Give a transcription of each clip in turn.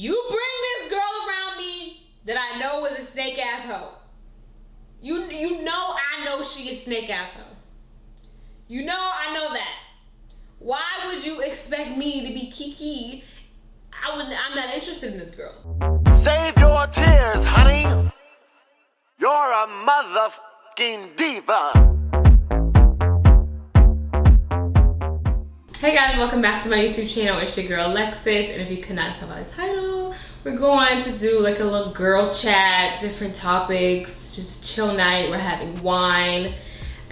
You bring this girl around me that I know is a snake ass hoe. You know I know she is snake ass hoe. You know I know that. Why would you expect me to be Kiki? I'm not interested in this girl. Save your tears, honey. You're a motherfucking diva. Hey guys, welcome back to my YouTube channel. It's your girl Alexus, and if you could not tell by the title, we're going to do like a little girl chat, different topics, just chill night. We're having wine.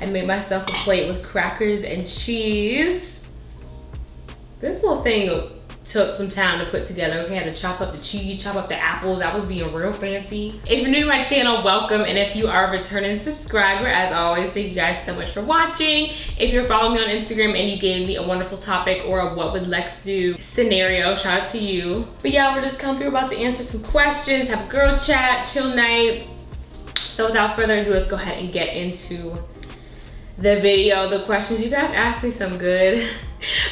I made myself a plate with crackers and cheese. This little thing took some time to put together. We had to chop up the cheese, chop up the apples. I was being real fancy. If you're new to my channel, welcome. And if you are a returning subscriber, as always, thank you guys so much for watching. If you're following me on Instagram and you gave me a wonderful topic or a what would Lex do scenario, shout out to you. But yeah, we're just coming through, about to answer some questions, have a girl chat, chill night. So without further ado, let's go ahead and get into the video. The questions, you guys asked me some good.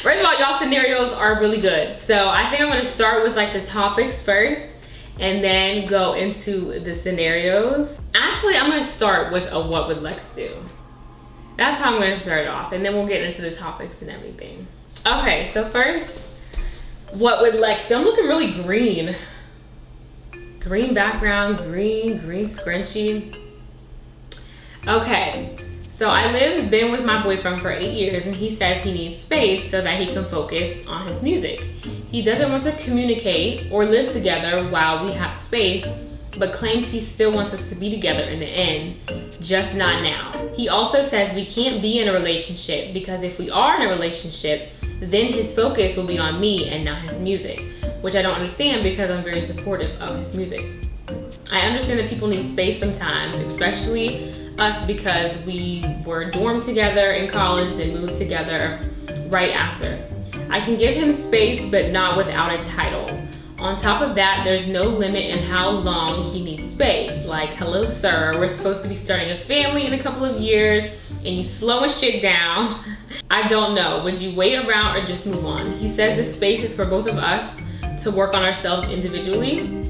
First of all, y'all scenarios are really good. So I think I'm gonna start with like the topics first and then go into the scenarios. Actually, I'm gonna start with a what would Lex do. That's how I'm gonna start off, and then we'll get into the topics and everything. Okay, so first, what would Lex do? I'm looking really green. Green background, green scrunchie. Okay. So I've been with my boyfriend for 8 years, and he says he needs space so that he can focus on his music. He doesn't want to communicate or live together while we have space, but claims he still wants us to be together in the end, just not now. He also says we can't be in a relationship because if we are in a relationship, then his focus will be on me and not his music, which I don't understand because I'm very supportive of his music. I understand that people need space sometimes, especially us, because we were dorm together in college, then moved together right after. I can give him space, but not without a title. On top of that, there's no limit in how long he needs space. Like, hello sir, we're supposed to be starting a family in a couple of years, and you slowing shit down. I don't know, would you wait around or just move on? He says the space is for both of us to work on ourselves individually,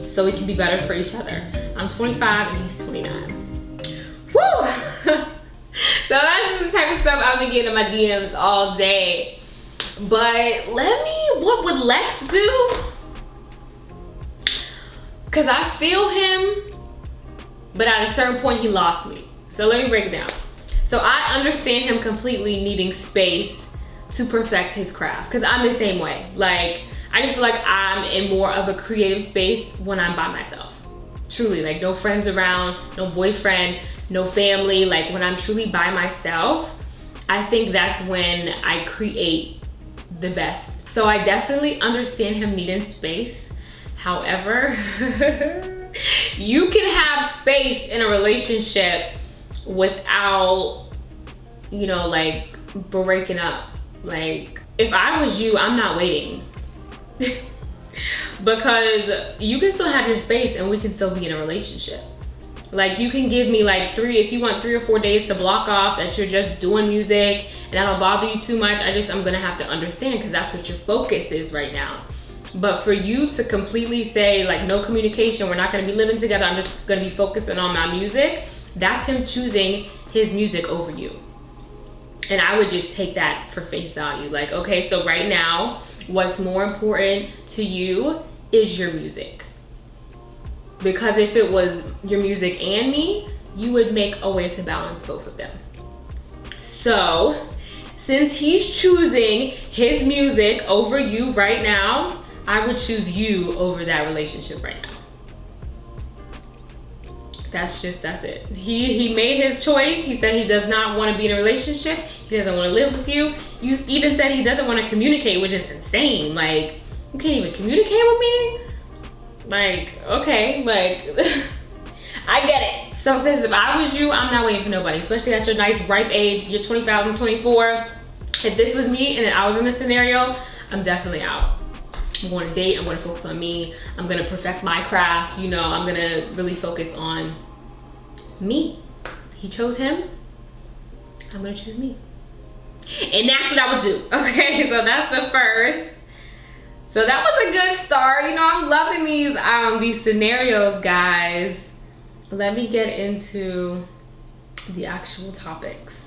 so we can be better for each other. I'm 25 and he's 29. Woo! So that's just the type of stuff I've been getting in my DMs all day. But what would Lex do? Cause I feel him, but at a certain point he lost me. So let me break it down. So I understand him completely needing space to perfect his craft, cause I'm the same way. Like, I just feel like I'm in more of a creative space when I'm by myself. Truly, like no friends around, no boyfriend, no family. Like when I'm truly by myself, I think that's when I create the best. So I definitely understand him needing space. However, you can have space in a relationship without, like breaking up. Like if I was you, I'm not waiting. Because you can still have your space and we can still be in a relationship. Like you can give me like if you want 3 or 4 days to block off that you're just doing music and I don't bother you too much. I'm gonna have to understand, because that's what your focus is right now. But for you to completely say like no communication, we're not gonna be living together, I'm just gonna be focusing on my music, that's him choosing his music over you. And I would just take that for face value. Like, okay, so right now, what's more important to you is your music. Because if it was your music and me, you would make a way to balance both of them. So, since he's choosing his music over you right now, I would choose you over that relationship right now. That's it. He made his choice. He said he does not want to be in a relationship. He doesn't want to live with you. You even said he doesn't want to communicate, which is insane. Like, you can't even communicate with me? Like, okay, like, I get it. So since if I was you, I'm not waiting for nobody, especially at your nice ripe age. You're 25, I'm 24. If this was me and I was in this scenario, I'm definitely out. I'm going to date, I'm going to focus on me. I'm going to perfect my craft. I'm going to really focus on me. He chose him, I'm going to choose me. And that's what I would do. Okay, so that's the first. So that was a good start. You know, I'm loving these scenarios, guys. Let me get into the actual topics.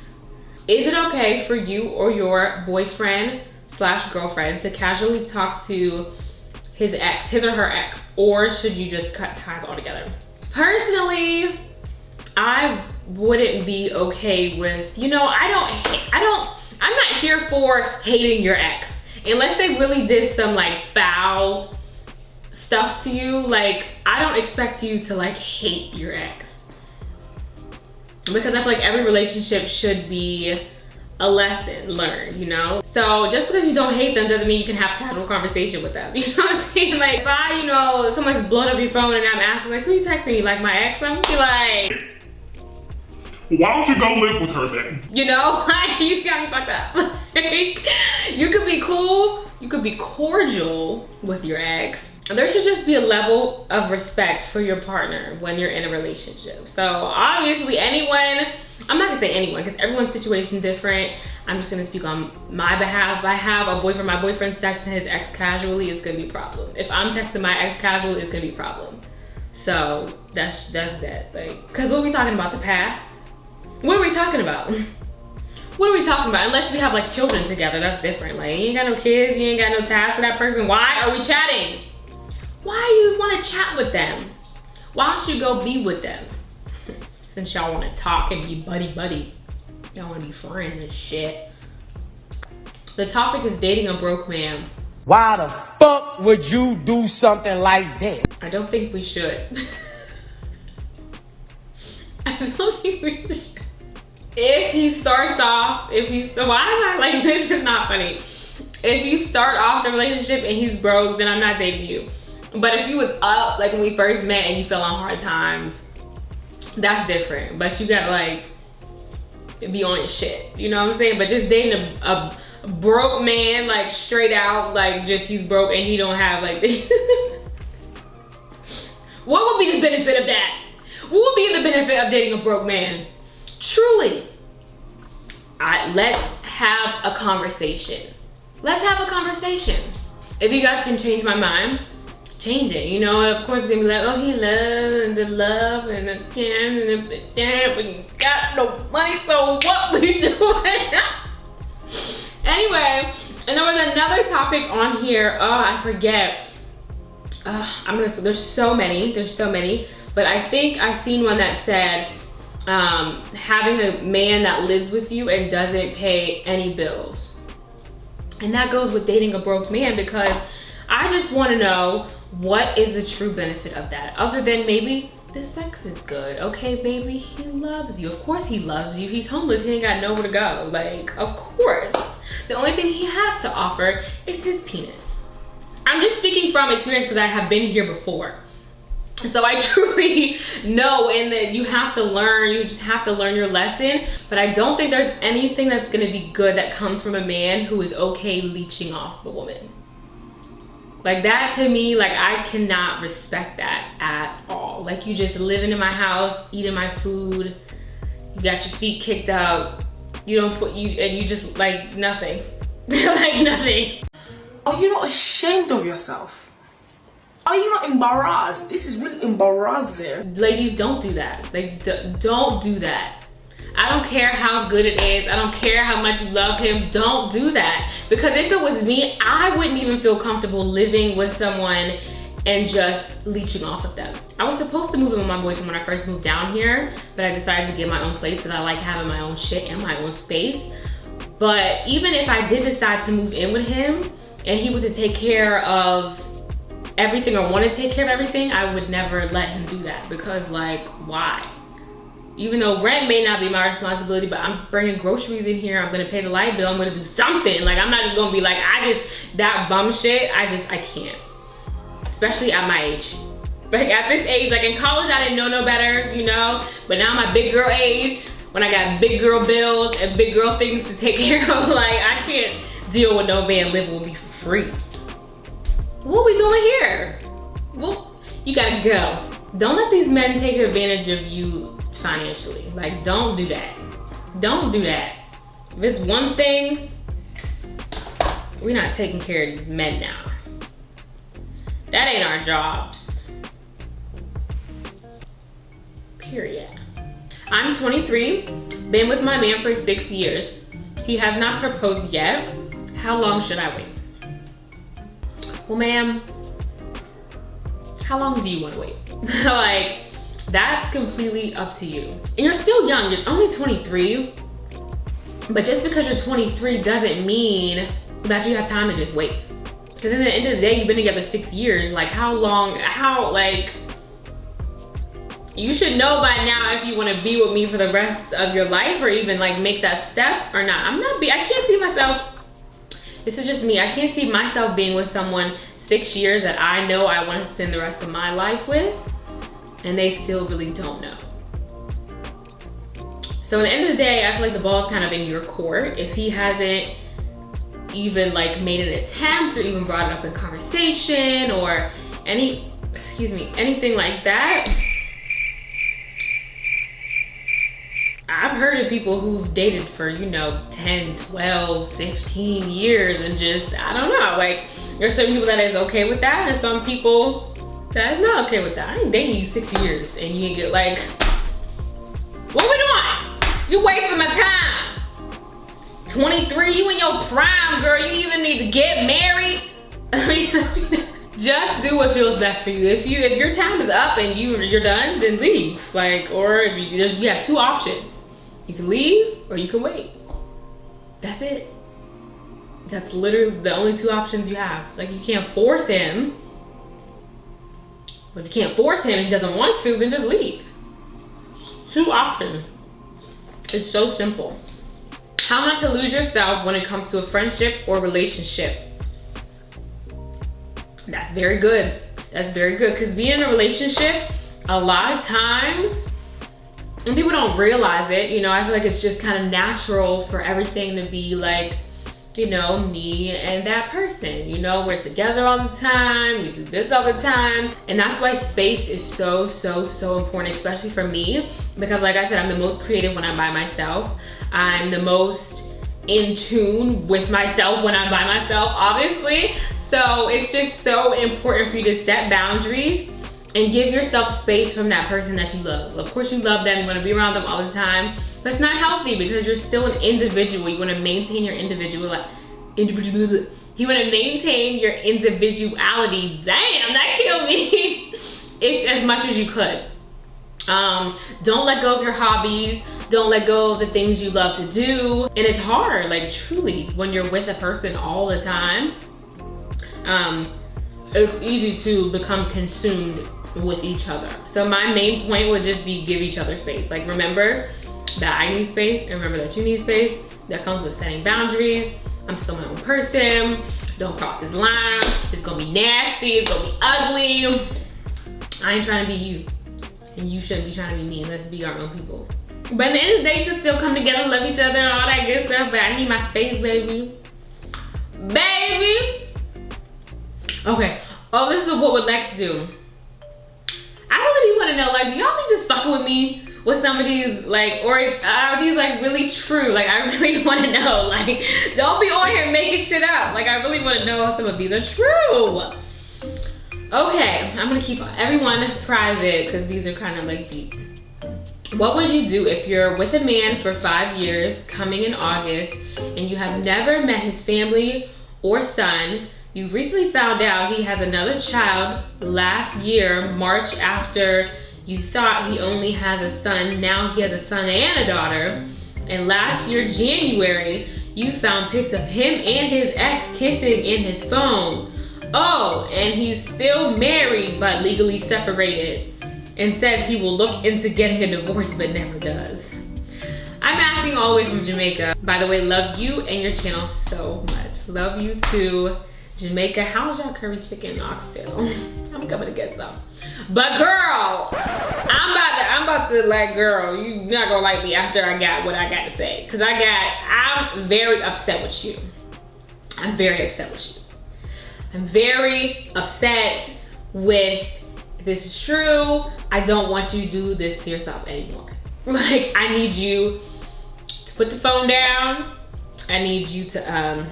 Is it okay for you or your boyfriend / girlfriend to casually talk to his or her ex, or should you just cut ties altogether? Personally, I wouldn't be okay with, you know, I'm not here for hating your ex unless they really did some like foul stuff to you. Like, I don't expect you to like hate your ex, because I feel like every relationship should be a lesson learned, you know? So just because you don't hate them doesn't mean you can have casual conversation with them. You know what I'm saying? Like, if I, you know, someone's blown up your phone and I'm asking like, who you texting me? Like my ex? I'm gonna be like, why don't you go live with her then? you know, you got me fucked up. Like, you could be cool, you could be cordial with your ex. There should just be a level of respect for your partner when you're in a relationship. So obviously anyone, I'm not gonna say anyone because everyone's situation is different. I'm just gonna speak on my behalf. If I have a boyfriend, my boyfriend's texting his ex casually, it's gonna be a problem. If I'm texting my ex casually, it's gonna be a problem. So that's that. Like, cause what are we talking about? The past? What are we talking about? What are we talking about? Unless we have like children together, that's different. Like, you ain't got no kids, you ain't got no ties to that person. Why are we chatting? Why do you want to chat with them? Why don't you go be with them? Since y'all want to talk and be buddy-buddy. Y'all want to be friends and shit. The topic is dating a broke man. Why the fuck would you do something like that? I don't think we should. I don't think we should. If he starts off, why am I like, this is not funny. If you start off the relationship and he's broke, then I'm not dating you. But if you was up, like when we first met and you fell on hard times, that's different. But you gotta like, be on your shit, you know what I'm saying? But just dating a broke man, like straight out, like just he's broke and he don't have like, what would be the benefit of that? What would be the benefit of dating a broke man? Truly. Let's have a conversation. Let's have a conversation. If you guys can change my mind, change it. You know, of course it's gonna be like, oh, he loves and the love and the can and the damn, we got no money, so what we doing? Anyway, and there was another topic on here. Oh, I forget. There's so many, but I think I seen one that said, having a man that lives with you and doesn't pay any bills. And that goes with dating a broke man, because I just want to know, what is the true benefit of that? Other than maybe the sex is good. Okay, baby, he loves you. Of course he loves you. He's homeless, he ain't got nowhere to go. Like, of course. The only thing he has to offer is his penis. I'm just speaking from experience because I have been here before. So I truly know, and that you have to learn, you just have to learn your lesson. But I don't think there's anything that's gonna be good that comes from a man who is okay leeching off the woman. Like, that to me, like, I cannot respect that at all. Like, you just living in my house, eating my food, you got your feet kicked up, and you just like nothing. Like nothing. Are you not ashamed of yourself? Are you not embarrassed? This is really embarrassing. Ladies, don't do that. Like, don't do that. I don't care how good it is. I don't care how much you love him. Don't do that. Because if it was me, I wouldn't even feel comfortable living with someone and just leeching off of them. I was supposed to move in with my boyfriend when I first moved down here, but I decided to get my own place because I like having my own shit and my own space. But even if I did decide to move in with him and he was to take care of everything or want to take care of everything, I would never let him do that, because like, why? Even though rent may not be my responsibility, but I'm bringing groceries in here, I'm gonna pay the light bill, I'm gonna do something. Like, I'm not just gonna be like, that bum shit, I can't. Especially at my age. Like, at this age, like in college, I didn't know no better, you know? But now my big girl age, when I got big girl bills and big girl things to take care of, like, I can't deal with no man living with me for free. What are we doing here? Well, you gotta go. Don't let these men take advantage of you financially. Like, don't do that. Don't do that. If it's one thing, we're not taking care of these men now. ain't our jobs. Period. I'm 23, been with my man for 6 years. He has not proposed yet. How long should I wait? Well, ma'am, how long do you want to wait? Like, that's completely up to you. And you're still young, you're only 23. But just because you're 23 doesn't mean that you have time to just waste. Because in the end of the day, you've been together 6 years. Like, you should know by now if you want to be with me for the rest of your life or even like make that step or not. I can't see myself, this is just me. I can't see myself being with someone 6 years that I know I want to spend the rest of my life with, and they still really don't know. So at the end of the day, I feel like the ball's kind of in your court. If he hasn't even like made an attempt or even brought it up in conversation or anything like that. I've heard of people who've dated for, 10, 12, 15 years and just, I don't know, like there's some people that is okay with that and some people that is not okay with that. I ain't dating you 6 years and you get like, what we doing? You wasting my time. 23, you in your prime, girl. You even need to get married. I mean, just do what feels best for you. If your time is up and you're done, then leave. Like, or you have two options. You can leave or you can wait. That's it. That's literally the only two options you have. Like, you can't force him. But if you can't force him and he doesn't want to, then just leave. Two options. It's so simple. How not to lose yourself when it comes to a friendship or relationship. That's very good. That's very good. Because being in a relationship, a lot of times, and people don't realize it, I feel like it's just kind of natural for everything to be like, me and that person. We're together all the time, we do this all the time. And that's why space is so, so, so important, especially for me. Because like I said, I'm the most creative when I'm by myself. I'm the most in tune with myself when I'm by myself, obviously. So it's just so important for you to set boundaries and give yourself space from that person that you love. Of course you love them, you wanna be around them all the time. But it's not healthy because you're still an individual. You wanna maintain your individuality. You wanna maintain your individuality. Damn, that killed me. As much as you could. Don't let go of your hobbies. Don't let go of the things you love to do. And it's hard, like truly, when you're with a person all the time. It's easy to become consumed with each other. So my main point would just be give each other space. Like, remember that I need space and remember that you need space. That comes with setting boundaries. I'm still my own person. Don't cross this line. It's gonna be nasty, it's gonna be ugly. I ain't trying to be you. And you shouldn't be trying to be me. Let's be our own people. But at the end of the day, you can still come together, love each other and all that good stuff, but I need my space, baby. Baby! Okay. Oh, this is what would Lex do. I really want to know, like, do y'all be just fucking with me with some of these, like, or are these, like, really true? Like, I really want to know. Like, don't be on here making shit up. Like, I really want to know if some of these are true. Okay, I'm going to keep everyone private because these are kind of, like, deep. What would you do if you're with a man for 5 years, coming in August, and you have never met his family or son? You recently found out he has another child last year, March, after you thought he only has a son. Now he has a son and a daughter. And last year, January, you found pics of him and his ex kissing in his phone. Oh, and he's still married but legally separated and says he will look into getting a divorce but never does. I'm asking all the way from Jamaica. By the way, love you and your channel so much. Love you too. Jamaica, how's your curry chicken oxtail? I'm coming to get some. But girl, I'm about to like, girl, you're not gonna like me after I got what I got to say. Cause I'm very upset with you. I'm very upset with you. I'm very upset with, if this is true, I don't want you to do this to yourself anymore. Like, I need you to put the phone down. I need you to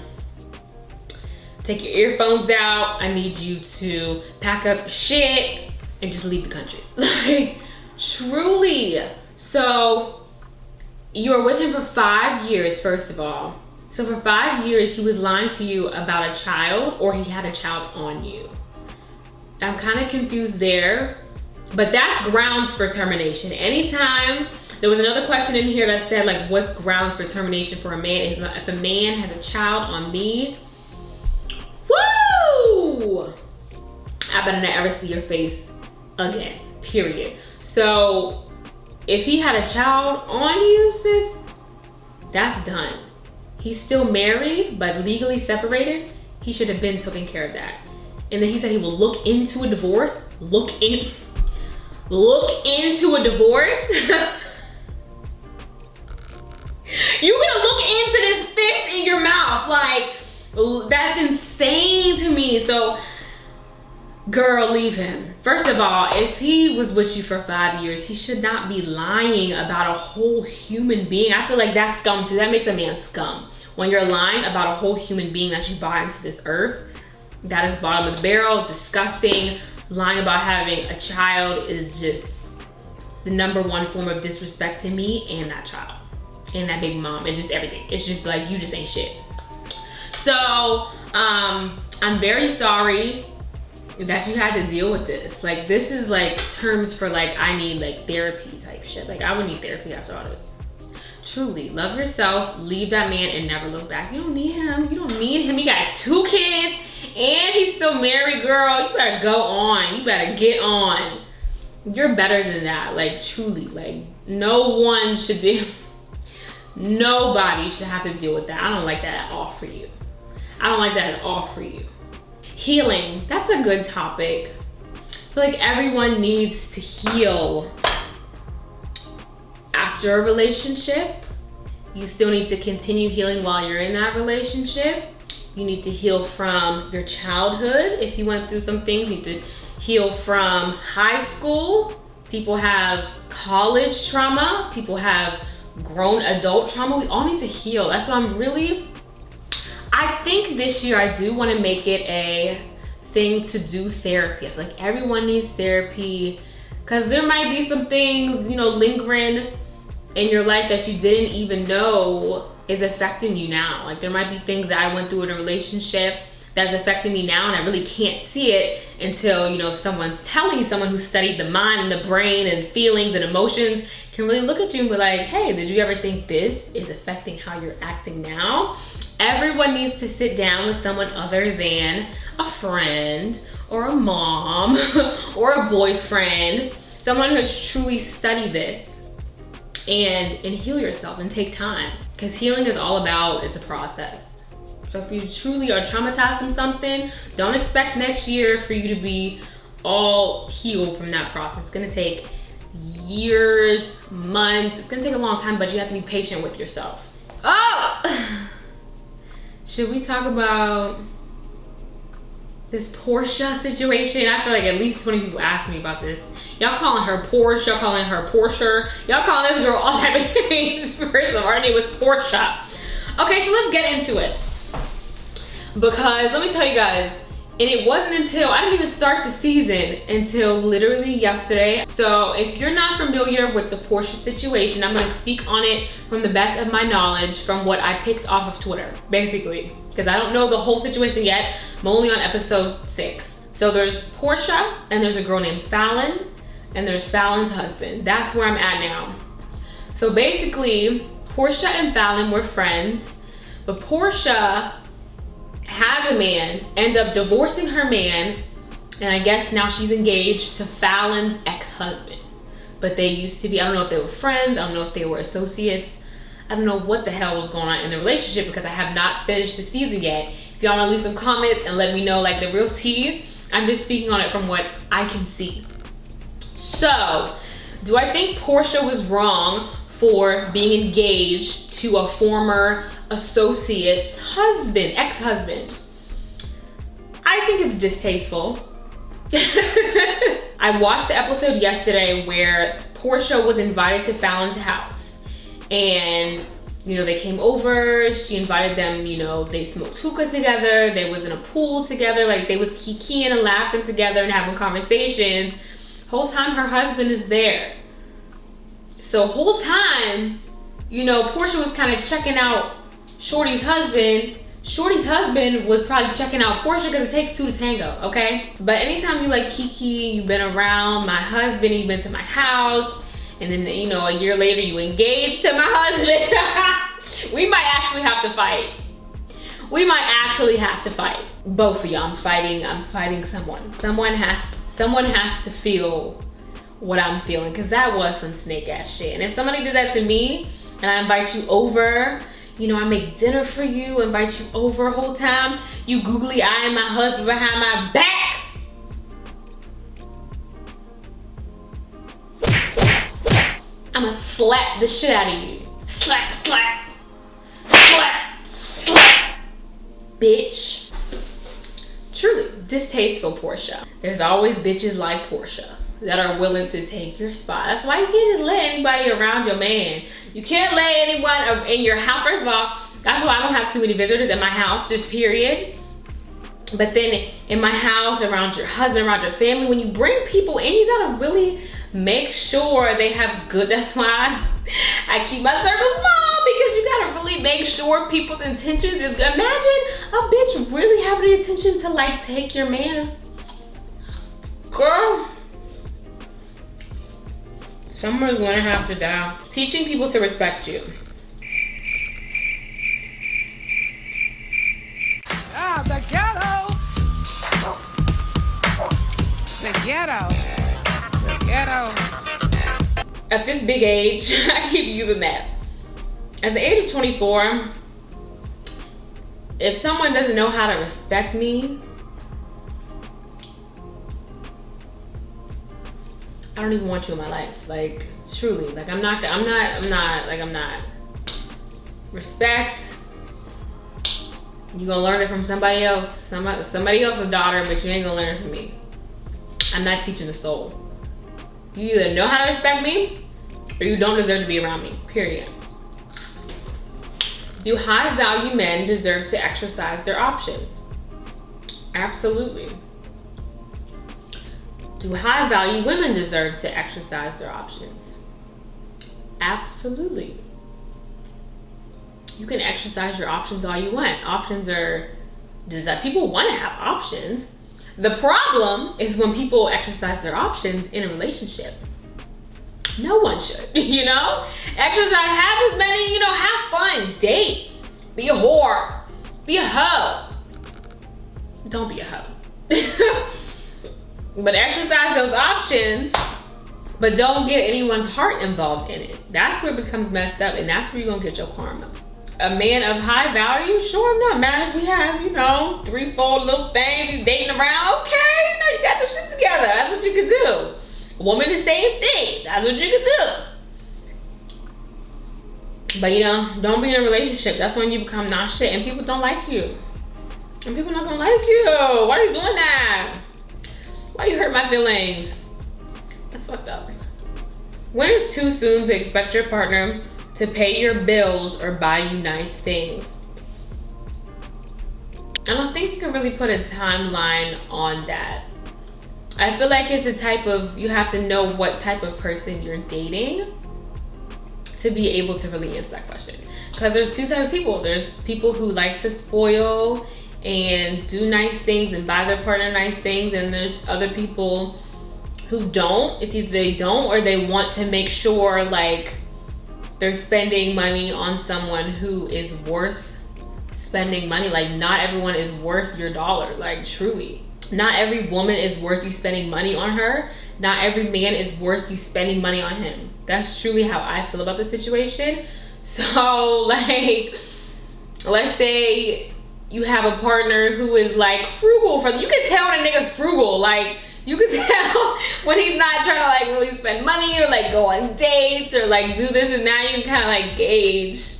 take your earphones out. I need you to pack up shit and just leave the country. Like, truly. So you were with him for 5 years, first of all. So for 5 years, he was lying to you about a child, or he had a child on you. I'm kind of confused there, but that's grounds for termination. Anytime, there was another question in here that said, like, what's grounds for termination for a man? If a man has a child on me, woo! I better not ever see your face again, period. So if he had a child on you, sis, that's done. He's still married, but legally separated. He should have been taking care of that. And then he said he will look into a divorce. Look into a divorce? You're gonna look into this fist in your mouth. Like, that's insane to me. So, girl, leave him. First of all, if he was with you for 5 years, he should not be lying about a whole human being. I feel like that's scum too. That makes a man scum. When you're lying about a whole human being that you brought into this earth, that is bottom of the barrel, disgusting. Lying about having a child is just the #1 form of disrespect to me and that child and that big mom and just everything. It's just like, you just ain't shit. So I'm very sorry that you had to deal with this. Like, this is like terms for like, I need like therapy type shit. Like, I would need therapy after all this. Truly, love yourself, leave that man and never look back. You don't need him. You don't need him. He got 2 kids and he's still married, girl. You better go on. You better get on. You're better than that. Like, truly, like, no one should deal. Nobody should have to deal with that. I don't like that at all for you. I don't like that at all for you. Healing, that's a good topic. I feel like everyone needs to heal. After a relationship, you still need to continue healing while you're in that relationship. You need to heal from your childhood. If you went through some things, you need to heal from high school. People have college trauma. People have grown adult trauma. We all need to heal. That's why I think this year I do want to make it a thing to do therapy. I feel like everyone needs therapy because there might be some things, you know, lingering in your life that you didn't even know is affecting you now. Like, there might be things that I went through in a relationship that's affecting me now, and I really can't see it until, you know, someone's telling you, someone who studied the mind and the brain and feelings and emotions can really look at you and be like, hey, did you ever think this is affecting how you're acting now? Everyone needs to sit down with someone other than a friend or a mom or a boyfriend, someone who's truly studied this, and heal yourself and take time. Because healing is all about, it's a process. So if you truly are traumatized from something, don't expect next year for you to be all healed from that process. It's gonna take years, months. It's gonna take a long time, but you have to be patient with yourself. Oh! Should we talk about this Porsha situation? I feel like at least 20 people asked me about this. Y'all calling her Porsche, y'all calling her Porsha. Y'all calling this girl all type of names. First of all, her name was Porsha. Okay, so let's get into it. Because let me tell you guys, and it wasn't until, I didn't even start the season until literally yesterday. So if you're not familiar with the Porsha situation, I'm gonna speak on it from the best of my knowledge from what I picked off of Twitter, basically. Because I don't know the whole situation yet. I'm only on episode 6. So there's Porsha, and there's a girl named Fallon, and there's Fallon's husband. That's where I'm at now. So basically, Porsha and Fallon were friends, but Porsha has a man, ended up divorcing her man, and I guess now she's engaged to Fallon's ex-husband. But they used to be, I don't know if they were friends, I don't know if they were associates. I don't know what the hell was going on in the relationship because I have not finished the season yet. If y'all wanna leave some comments and let me know like the real tea, I'm just speaking on it from what I can see. So, do I think Porsha was wrong for being engaged to a former associate's husband, ex-husband? I think it's distasteful. I watched the episode yesterday where Porsha was invited to Fallon's house, and you know, they came over, she invited them, you know, they smoked hookah together, they was in a pool together, like they was kikiing and laughing together and having conversations. Whole time her husband is there. So whole time, you know, Porsha was kind of checking out Shorty's husband. Shorty's husband was probably checking out Porsha because it takes two to tango, okay? But anytime you like kiki, you've been around my husband, you've been to my house, and then, you know, a year later you engaged to my husband, we might actually have to fight. We might actually have to fight. Both of y'all, I'm fighting someone. Someone has to feel what I'm feeling, because that was some snake ass shit. And if somebody did that to me, and I invite you over, you know, I make dinner for you, invite you over whole time, you googly eyeing my husband behind my back. I'ma slap the shit out of you. Slap, slap, slap, slap, bitch. Truly, distasteful Porsha. There's always bitches like Porsha that are willing to take your spot. That's why you can't just let anybody around your man. You can't let anyone in your house. First of all, that's why I don't have too many visitors at my house, just period. But then in my house, around your husband, around your family, when you bring people in, you gotta really make sure they have good, that's why I keep my circle small, because you gotta really make sure people's intentions is, imagine a bitch really having the intention to like take your man. Girl, someone's gonna have to die. Teaching people to respect you. Ah, the ghetto. The ghetto. The ghetto. At this big age, I keep using that. At the age of 24, if someone doesn't know how to respect me, I don't even want you in my life. Like, truly, like I'm not. Respect, you gonna learn it from somebody else, somebody else's daughter, but you ain't gonna learn it from me. I'm not teaching a soul. You either know how to respect me, or you don't deserve to be around me, period. Do high value men deserve to exercise their options? Absolutely. Do high value women deserve to exercise their options? Absolutely. You can exercise your options all you want. Options are, people want to have options. The problem is when people exercise their options in a relationship. No one should, you know? Exercise, have as many, you know, have fun, date, be a whore, be a hoe. Don't be a hoe. But exercise those options, but don't get anyone's heart involved in it. That's where it becomes messed up, and that's where you're gonna get your karma. A man of high value, sure, I'm not mad if he has, you know, 3-4 little things he's dating around. Okay, you know, you got your shit together. That's what you can do. A woman, the same thing. That's what you can do. But, you know, don't be in a relationship. That's when you become not shit, and people don't like you. And people not gonna like you. Why are you doing that? Why you hurt my feelings? That's fucked up. When is too soon to expect your partner to pay your bills or buy you nice things? I don't think you can really put a timeline on that. I feel like it's a type of, you have to know what type of person you're dating to be able to really answer that question. Because there's two types of people. There's people who like to spoil and do nice things and buy their partner nice things, and there's other people who don't. It's either they don't or they want to make sure like they're spending money on someone who is worth spending money. Like, not everyone is worth your dollar, like truly. Not every woman is worth you spending money on her. Not every man is worth you spending money on him. That's truly how I feel about the situation. So like, let's say you have a partner who is like frugal for you. You can tell when a nigga's frugal. Like, you can tell when he's not trying to like really spend money or like go on dates or like do this and that. You can kind of like gauge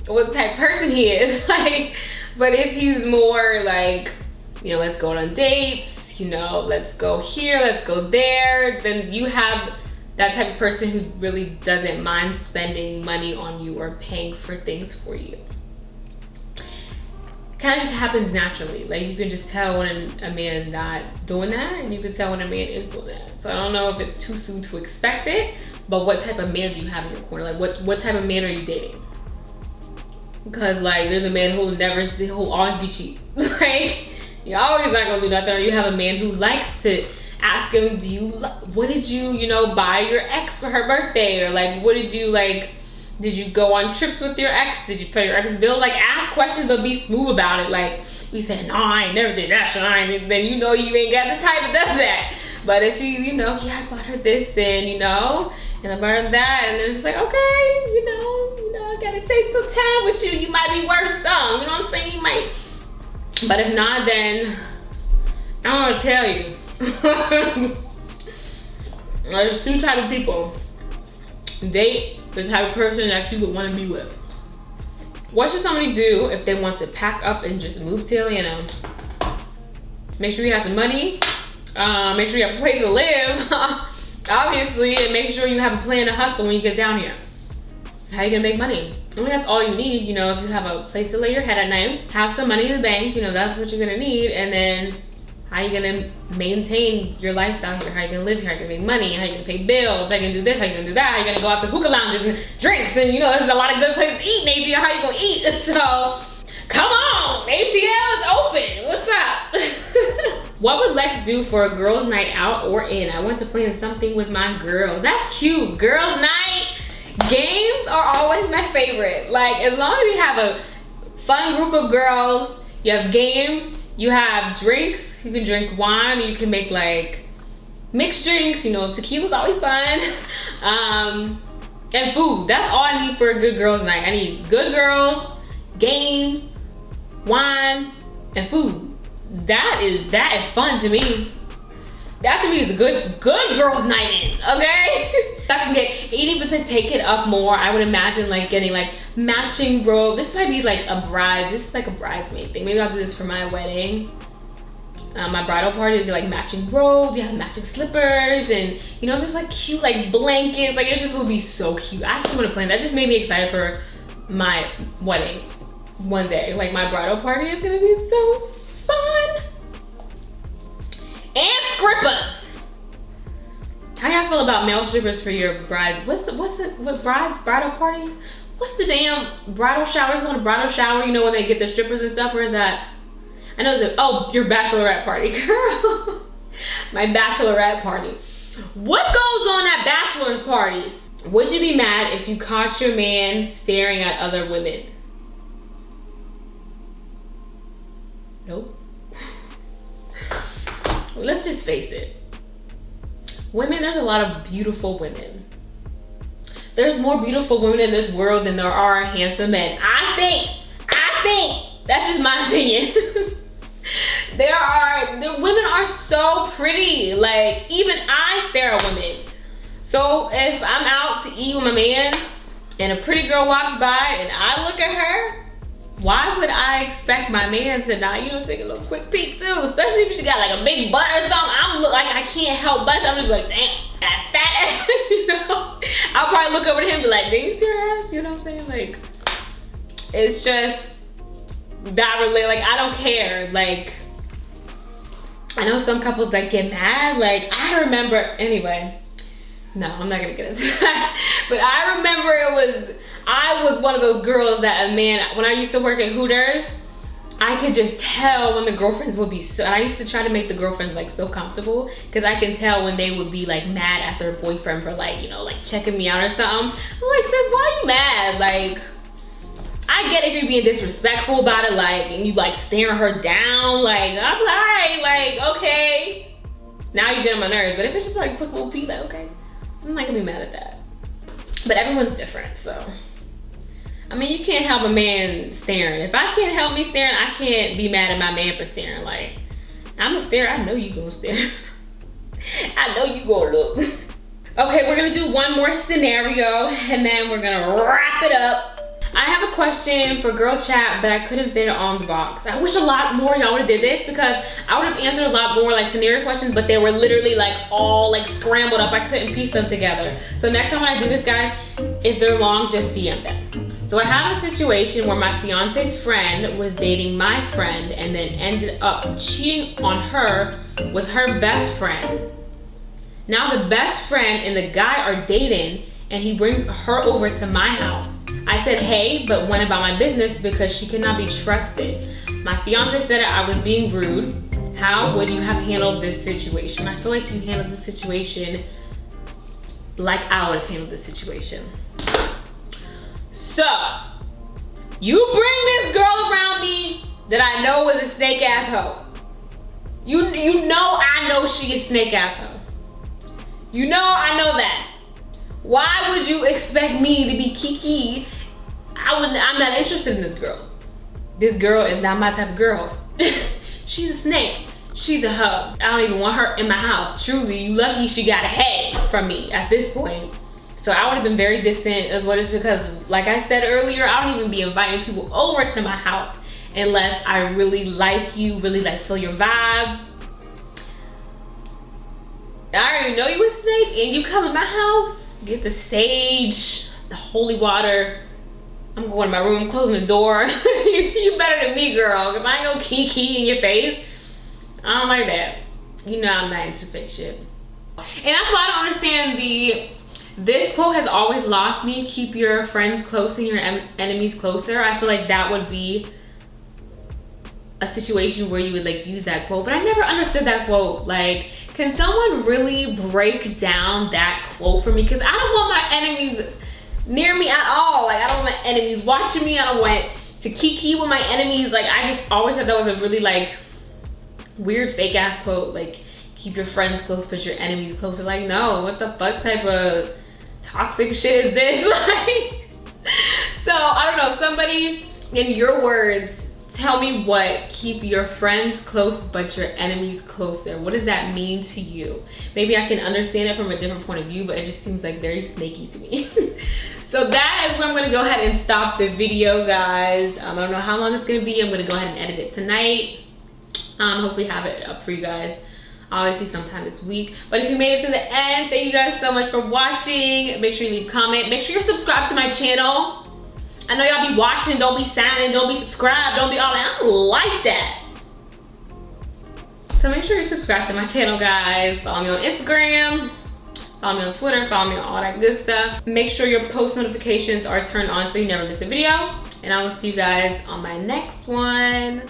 what type of person he is. Like, but if he's more like, you know, let's go on dates, you know, let's go here, let's go there, then you have that type of person who really doesn't mind spending money on you or paying for things for you. Kind of just happens naturally. Like, you can just tell when a man is not doing that, and you can tell when a man is doing that. So I don't know if it's too soon to expect it, but what type of man do you have in your corner? Like, what type of man are you dating? Because, like, there's a man who'll always be cheap. Like, you're always not gonna do nothing. Or you have a man who likes to ask him, what did you buy your ex for her birthday? Or like, what did you, like, did you go on trips with your ex? Did you pay your ex's bills? Like, ask questions, but be smooth about it. Like, we said, no, I ain't never did that shit. Then you ain't got the type that does that. But if yeah, I bought her this and, and I bought her that, and it's like, okay, I gotta take some time with you. You might be worth some, you know what I'm saying? You might. But if not, then I don't want to tell you. There's two types of people. Date the type of person that you would want to be with. What should somebody do if they want to pack up and just move to Atlanta? Make sure you have some money. Make sure you have a place to live, obviously, and make sure you have a plan to hustle when you get down here. How are you gonna make money? I mean, that's all you need. If you have a place to lay your head at night, have some money in the bank, that's what you're gonna need. And then how are you gonna maintain your lifestyle here? How are you gonna live here? How are you gonna make money? How are you gonna pay bills? How are you gonna do this? How are you gonna do that? How are you gonna go out to hookah lounges and drinks? And there's a lot of good places to eat in ATL. How are you gonna eat? So, come on, ATL is open. What's up? What would Lex do for a girls' night out or in? I went to plan something with my girls. That's cute. Girls' night. Games are always my favorite. Like, as long as you have a fun group of girls, you have games, you have drinks, you can drink wine, you can make like mixed drinks, tequila's always fun. And food. That's all I need for a good girls' night. I need good girls, games, wine, and food. That is fun to me. That to me is a good girls' night in, okay? I can get, even to take it up more, I would imagine like getting like matching robe. This might be like this is like a bridesmaid thing. Maybe I'll do this for my wedding. My bridal party would be like matching robes, you have matching slippers, and just like cute like blankets. Like, it just would be so cute. I actually want to plan that. Just made me excited for my wedding one day. Like, my bridal party is gonna be so fun. And strippers. How y'all feel about male strippers for your brides? What bridal party? What's the damn bridal shower? It's called a bridal shower, when they get the strippers and stuff, or is that? I know your bachelorette party, girl. My bachelorette party. What goes on at bachelor's parties? Would you be mad if you caught your man staring at other women? Nope. Let's just face it. Women, there's a lot of beautiful women. There's more beautiful women in this world than there are handsome men. I think, that's just my opinion. The women are so pretty. Like, even I stare at women. So if I'm out to eat with my man and a pretty girl walks by and I look at her, why would I expect my man to not, take a little quick peek too? Especially if she got like a big butt or something. I can't help but I'm just like, damn, that fat ass, I'll probably look over to him and be like, dang, your ass, you know what I'm saying? Like, it's just that really, like, I don't care. Like, I know some couples that get mad. Like, I remember, anyway, no, I'm not gonna get into that. But I remember I was one of those girls that a man, when I used to work at Hooters, I could just tell when the girlfriends would be so, I used to try to make the girlfriends like so comfortable, because I can tell when they would be like mad at their boyfriend for like, like checking me out or something. I'm like, sis, why are you mad? Like, I get if you're being disrespectful about it, like, and you like staring her down, like, I'm like, like, okay. Now you get on my nerves, but if it's just like a quick little peek, like, okay, I'm not gonna be mad at that. But everyone's different, so. I mean, you can't help a man staring. If I can't help me staring, I can't be mad at my man for staring. Like, I'm a stare, I know you gonna stare. I know you gonna look. Okay, we're gonna do one more scenario and then we're gonna wrap it up. I have a question for girl chat, but I couldn't fit it on the box. I wish a lot more y'all would have did this, because I would have answered a lot more like scenario questions, but they were literally like all like scrambled up. I couldn't piece them together. So next time when I do this, guys, if they're long, just DM them. So I have a situation where my fiance's friend was dating my friend and then ended up cheating on her with her best friend. Now the best friend and the guy are dating, and he brings her over to my house. I said, hey, but went about my business because she could not be trusted. My fiance said I was being rude. How would you have handled this situation? I feel like you handled the situation like I would have handled the situation. So, you bring this girl around me that I know is a snake ass hoe. You know I know she is snake ass hoe. You know I know that. Why would you expect me to be kiki? I'm not interested in this girl. This girl is not my type of girl. She's a snake. She's a hoe. I don't even want her in my house. Truly, you lucky she got a hey from me at this point. So I would have been very distant as well, just because, like I said earlier, I don't even be inviting people over to my house unless I really like you, really like feel your vibe. I already know you a snake and you come in my house, get the sage, the holy water. I'm going to my room, closing the door. You better than me, girl, because I ain't no kiki in your face. I don't like that. You know I'm not into fake shit. And that's why I don't understand this quote has always lost me. Keep your friends close and your enemies closer. I feel like that would be a situation where you would like use that quote, but I never understood that quote. Like, can someone really break down that quote for me? Because I don't want my enemies near me at all. Like, I don't want my enemies watching me. I don't want to kiki with my enemies. Like, I just always thought that was a really like weird fake ass quote. Like, keep your friends close, put your enemies closer. Like, no, what the fuck type of toxic shit is this? Like, so I don't know, somebody in your words, tell me what keep your friends close but your enemies closer. What does that mean to you? Maybe I can understand it from a different point of view, but it just seems like very snaky to me. So that is where I'm gonna go ahead and stop the video, guys. I don't know how long it's gonna be. I'm gonna go ahead and edit it tonight. Hopefully have it up for you guys obviously sometime this week. But if you made it to the end, thank you guys so much for watching. Make sure you leave a comment. Make sure you're subscribed to my channel. I know y'all be watching, don't be silent, don't be subscribed, don't be all that. I don't like that. So make sure you're subscribed to my channel, guys. Follow me on Instagram, follow me on Twitter, follow me on all that good stuff. Make sure your post notifications are turned on so you never miss a video. And I will see you guys on my next one.